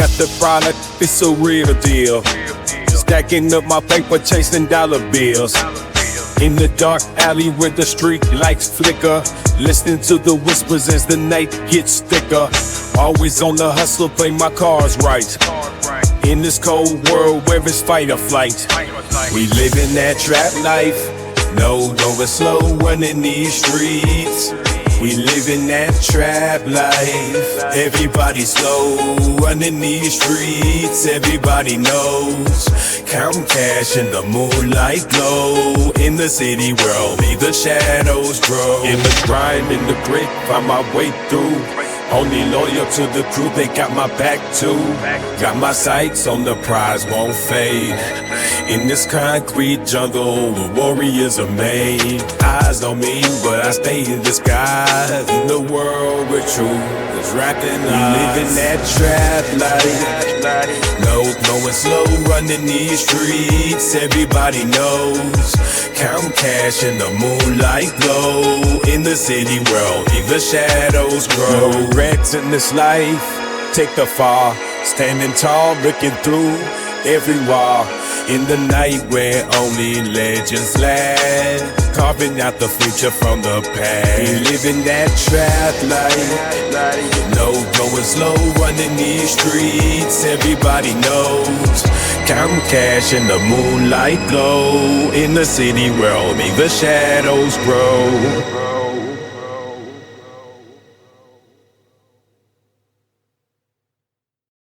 got the product, it's a real deal. Stacking up my paper, chasing dollar bills. In the dark alley where the street lights flicker, listening to the whispers as the night gets thicker. Always on the hustle, play my cards right. In this cold world where it's fight or flight, we live in that trap life. No, going slow, running these streets. We live in that trap life. Everybody slow, running these streets. Everybody knows. Counting cash in the moonlight glow. In the city where only the shadows grow. In the grime, in the grit, find my way through. Only loyal to the crew, they got my back too. Got my sights on the prize, won't fade. In this concrete jungle, the warriors are made. Eyes on me, but I stay in disguise. In the world where truth is wrapped in lies. We live in that trap life. No, going slow, running these streets. Everybody knows. Count cash in the moonlight glow. In the city where only the shadows grow. No regrets in this life, take the fall. Standing tall, looking through every wall. In the night where only legends last, carving out the future from the past. We live in that trap life. No, going slow, running these streets. Everybody knows. Counting cash in the moonlight glow. In the city where only the shadows grow.